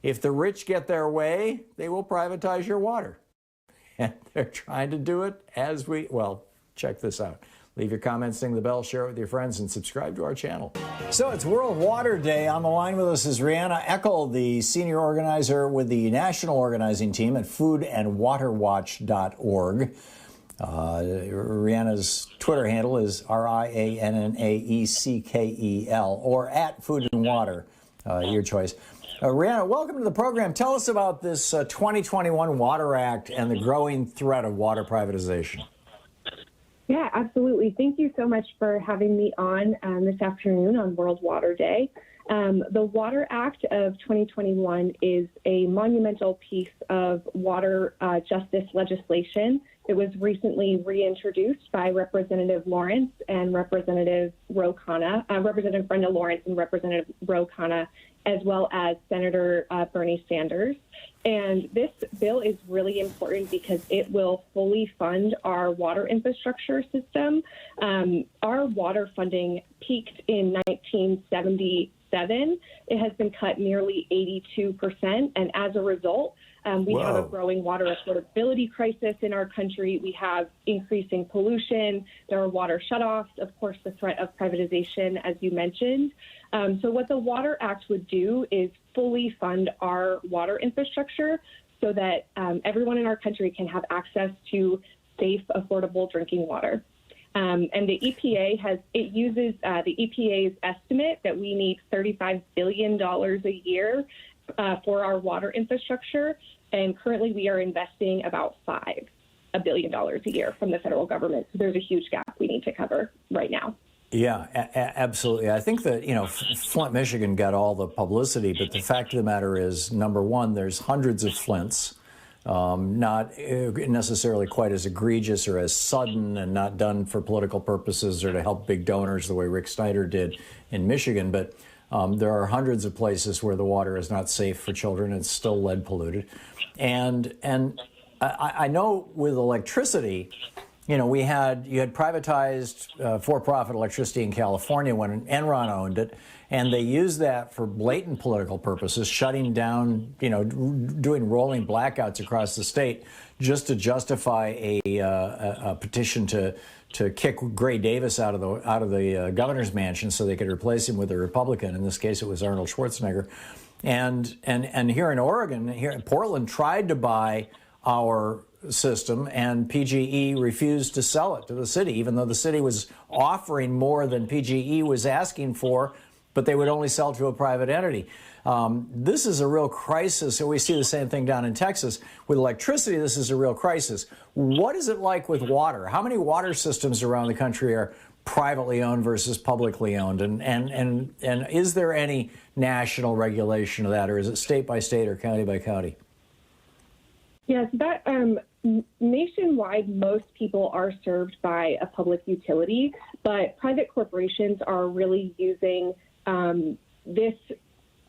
if the rich get their way, they will privatize your water. And they're trying to do it as check this out. Leave your comments, ding the bell, share it with your friends, and subscribe to our channel. So it's World Water Day. On the line with us is Rianna Eckel, the senior organizer with the national organizing team at foodandwaterwatch.org. Rihanna's Twitter handle is RIANNAECKEL, or at Food and Water, your choice. Rianna, welcome to the program. Tell us about this 2021 Water Act and the growing threat of water privatization. Yeah, absolutely. Thank you so much for having me on this afternoon on World Water Day. The Water Act of 2021 is a monumental piece of water justice legislation. It was recently reintroduced by Representative Lawrence and Representative Representative Brenda Lawrence and Representative Ro Khanna, as well as Senator Bernie Sanders. And this bill is really important because it will fully fund our water infrastructure system. Our water funding peaked in 1977. It has been cut nearly 82%. And as a result, we have a growing water affordability crisis in our country. We have increasing pollution. There are water shutoffs, of course, the threat of privatization, as you mentioned. So what the Water Act would do is fully fund our water infrastructure so that everyone in our country can have access to safe, affordable drinking water. And the EPA uses the EPA's estimate that we need $35 billion a year for our water infrastructure. And currently we are investing about $5 billion a year from the federal government. So there's a huge gap we need to cover right now. Yeah, absolutely. I think that, Flint, Michigan got all the publicity, but the fact of the matter is, number one, there's hundreds of Flints, not necessarily quite as egregious or as sudden and not done for political purposes or to help big donors the way Rick Snyder did in Michigan. But there are hundreds of places where the water is not safe for children. It's still lead polluted. And I know with electricity, you had privatized for-profit electricity in California when Enron owned it, and they used that for blatant political purposes, shutting down, doing rolling blackouts across the state just to justify a petition to kick Gray Davis out of the governor's mansion so they could replace him with a Republican. In this case, it was Arnold Schwarzenegger. And here in Oregon, here in Portland, tried to buy our system, and PGE refused to sell it to the city, even though the city was offering more than PGE was asking for, but they would only sell to a private entity. This is a real crisis. We see the same thing down in Texas. With electricity, this is a real crisis. What is it like with water? How many water systems around the country are privately owned versus publicly owned? And is there any national regulation of that, or is it state by state or county by county? Yes, nationwide, most people are served by a public utility, but private corporations are really using this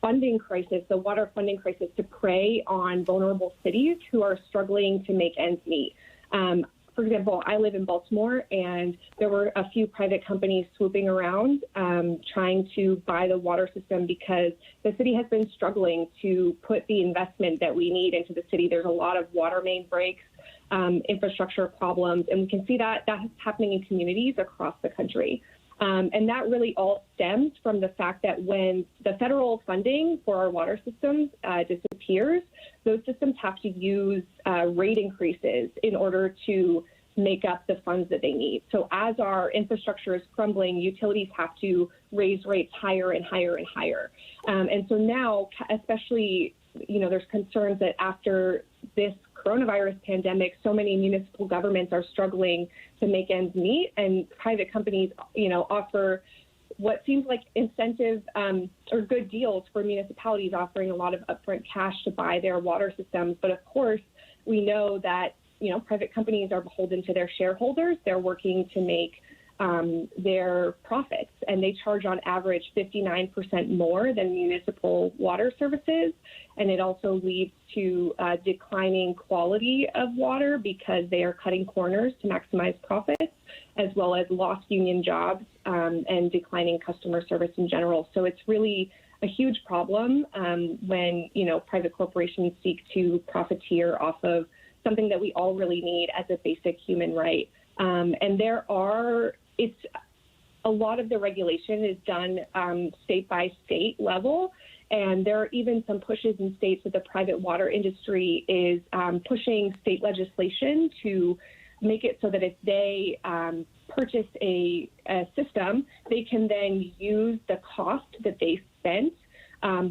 funding crisis, the water funding crisis, to prey on vulnerable cities who are struggling to make ends meet. For example, I live in Baltimore, and there were a few private companies swooping around trying to buy the water system because the city has been struggling to put the investment that we need into the city. There's a lot of water main breaks, infrastructure problems, and we can see that's happening in communities across the country. And that really all stems from the fact that when the federal funding for our water systems disappears, those systems have to use rate increases in order to make up the funds that they need. So as our infrastructure is crumbling, utilities have to raise rates higher and higher and higher. And so now, especially, there's concerns that after this coronavirus pandemic, so many municipal governments are struggling to make ends meet, and private companies, offer what seems like incentive or good deals for municipalities, offering a lot of upfront cash to buy their water systems. But of course, we know that, private companies are beholden to their shareholders. They're working to make their profits, and they charge on average 59% more than municipal water services. And it also leads to declining quality of water because they are cutting corners to maximize profits, as well as lost union jobs and declining customer service in general. So it's really a huge problem when, private corporations seek to profiteer off of something that we all really need as a basic human right. And a lot of the regulation is done state by state level. And there are even some pushes in states that the private water industry is pushing state legislation to make it so that if they purchase a system, they can then use the cost that they spent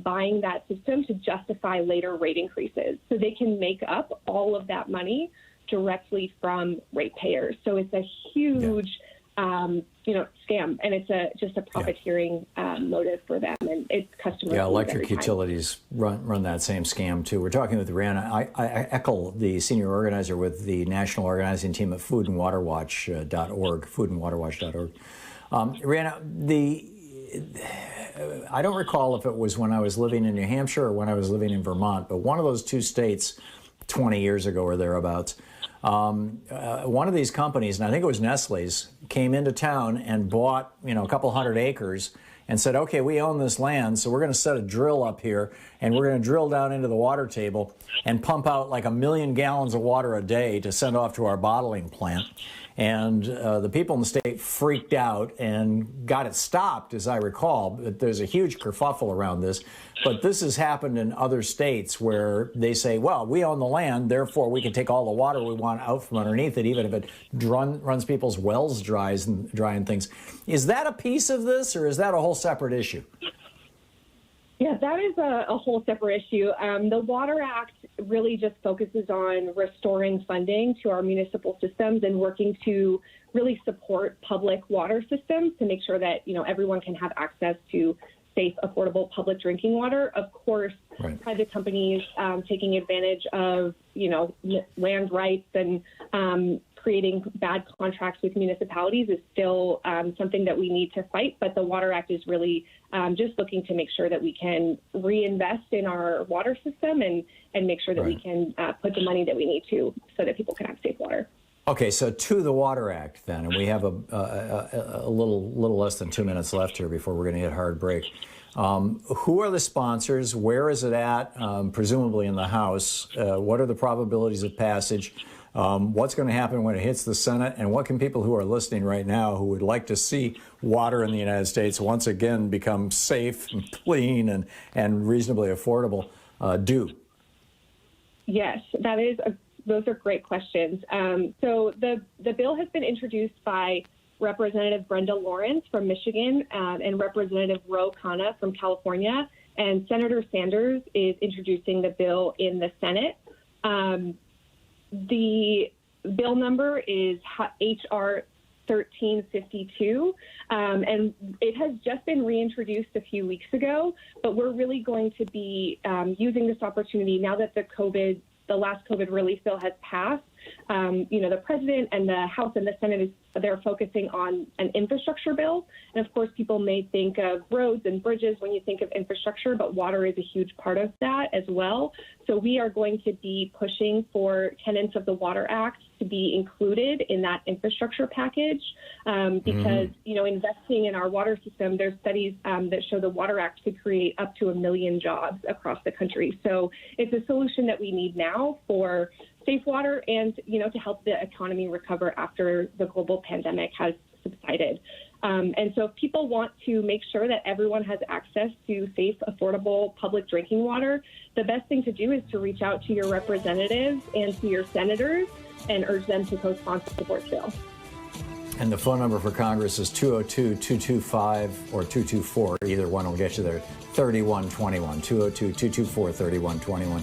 buying that system to justify later rate increases. So they can make up all of that money directly from ratepayers. So it's a huge scam, and it's just a profiteering motive for them, and it's customers. Yeah, electric utilities run that same scam too. We're talking with Rianna Eckel, the senior organizer with the national organizing team at foodandwaterwatch.org. Foodandwaterwatch.org. Rianna, I don't recall if it was when I was living in New Hampshire or when I was living in Vermont, but one of those two states 20 years ago or thereabouts, one of these companies, and I think it was Nestle's, came into town and bought, a couple hundred acres and said, okay, we own this land, so we're going to set a drill up here and we're going to drill down into the water table and pump out like 1 million gallons of water a day to send off to our bottling plant. And the people in the state freaked out and got it stopped, as I recall. But there's a huge kerfuffle around this. But this has happened in other states where they say, well, we own the land, therefore we can take all the water we want out from underneath it, even if it runs people's wells dry and things. Is that a piece of this, or is that a whole separate issue? Yeah, that is a whole separate issue. The Water Act really just focuses on restoring funding to our municipal systems and working to really support public water systems to make sure that, everyone can have access to safe, affordable public drinking water. Of course, right. Private companies taking advantage of, land rights and creating bad contracts with municipalities is still something that we need to fight. But the Water Act is really just looking to make sure that we can reinvest in our water system and make sure that we can put the money that we need to so that people can have safe water. Okay, so to the Water Act then, and we have a little less than 2 minutes left here before we're going to hit hard break. Who are the sponsors? Where is it at? Presumably in the House. What are the probabilities of passage? What's going to happen when it hits the Senate? And what can people who are listening right now who would like to see water in the United States once again become safe and clean and reasonably affordable do? Yes, those are great questions. So the bill has been introduced by Representative Brenda Lawrence from Michigan and Representative Ro Khanna from California, and Senator Sanders is introducing the bill in the Senate. The bill number is H.R. 1352, and it has just been reintroduced a few weeks ago, but we're really going to be using this opportunity now that the last COVID relief bill has passed. The president and the House and the Senate they're focusing on an infrastructure bill. And of course, people may think of roads and bridges when you think of infrastructure, but water is a huge part of that as well. So we are going to be pushing for tenets of the Water Act to be included in that infrastructure package because, investing in our water system, there's studies that show the Water Act could create up to 1 million jobs across the country. So it's a solution that we need now for safe water and, to help the economy recover after the global pandemic has subsided. And so if people want to make sure that everyone has access to safe, affordable public drinking water, the best thing to do is to reach out to your representatives and to your senators and urge them to co-sponsor the support bill. And the phone number for Congress is 202-225 or 224. Either one will get you there. 3121. 202-224-3121.